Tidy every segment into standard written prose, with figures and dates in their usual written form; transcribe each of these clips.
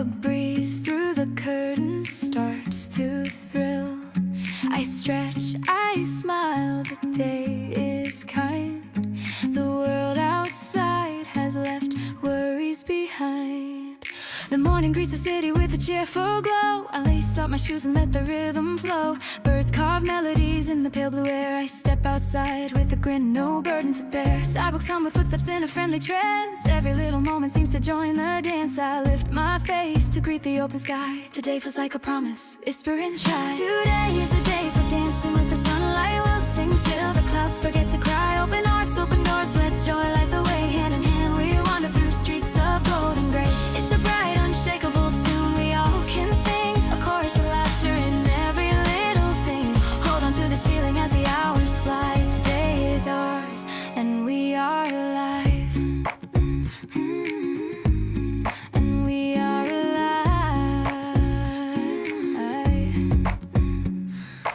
A breeze through the curtains starts to thrill. I stretch, I smile, the day is kind. The world outside has left worries behind. The morning greets the city with a cheerful glow. I lace up my shoes and let the rhythm flow. Birds carve melodies in the pale blue air. I step outside with a grin, no burden to bear. Sidewalks hum with footsteps in a friendly trance. Every little moment seems to join the dance. I lift my face to greet the open sky. Today feels like a promise, whisper and try. Today is a day for dancing with the sunlight. We'll sing till the clouds forget to cry. Open hearts, open doors, let joy light the way. Hand in hand we wander through streets of gold and gray. It's a bright, unshakable tune we all can sing. A chorus of laughter in every little thing. Hold on to this feeling as the hours fly. Today is ours and we are alive. And we are alive.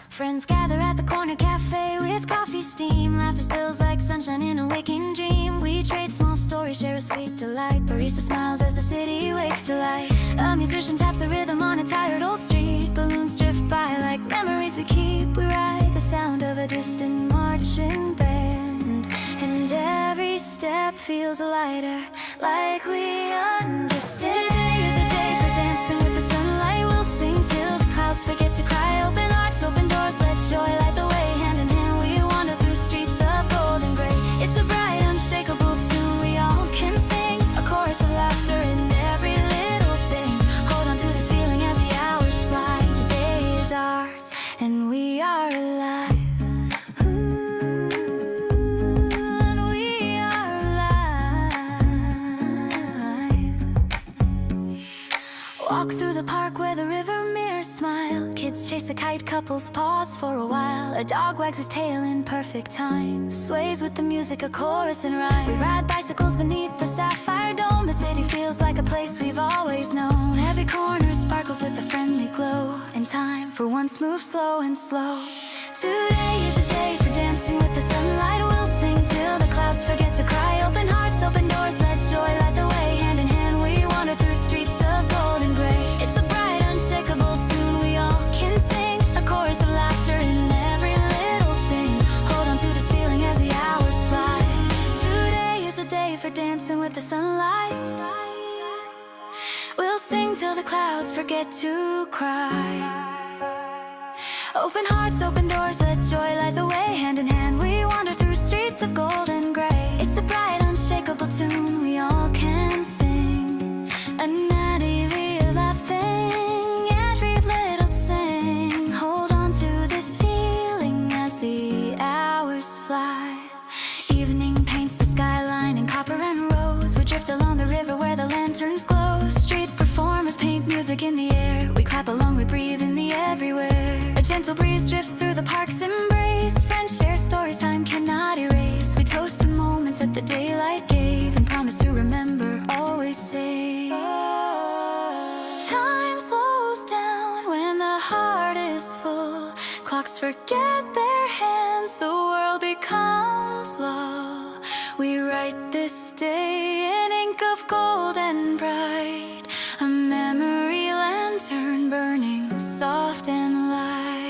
Friends gather at the corner cafe with coffee steam. Laughter spills like sunshine in a waking dream. We trade small stories, share a sweet delight. Barista smiles as the city wakes to life. A musician taps a rhythm on a tired old street. Balloons drift by like memories we keep. We ride the sound of a distant marching band. And every step feels lighter, like we understand. Today is a day for dancing with the sunlight. We'll sing till the clouds forget to cry. Open hearts, open doors, let joy light the way. Hand in hand we wander through streets of gold and gray. It's a bright, unshakable tune we all can sing. A chorus of laughter in every little thing. Hold on to this feeling as the hours fly. Today is ours and we are alive. And we are alive. Walk through the park where the river mirrors smile. Kids chase a kite, couples pause for a while. A dog wags his tail in perfect time. Sways with the music, a chorus and rhyme. We ride bicycles beneath the sapphire dome. The city feels like a place we've always known. Every corner sparkles with a friendly glow. And time for once moves slow and slow. Today is a day for dancing with the sunlight. We'll sing till the clouds forget to cry. Open hearts, open doors, let joy light the way. Hand in hand we wander through streets of gold and gray. It's a bright, unshakable tune we all can sing. A chorus of laughter in every little thing. Hold on to this feeling as the hours fly. Today is a day for dancing with the sunlight. We'll sing till the clouds forget to cry. Open hearts, open doors, let joy light the way. Hand in hand we wander through streets of gold and gray. It's a bright, unshakable tune we all can sing. A nutty love thing, every little thing. Hold on to this feeling as the hours fly. Evening paints the skyline in copper and rose. We drift along the river where the lanterns glow. Street performers paint music in the air. We clap along, we breathe in the everywhere. A gentle breeze drifts through the park's embrace. Friends share stories time cannot erase. We toast to moments that the daylight gave and promise to remember, always safe. Time slows down when the heart is full. Clocks forget their hands, the world becomes low. We write this day in ink of gold and bright. A memory lantern burning soft and light.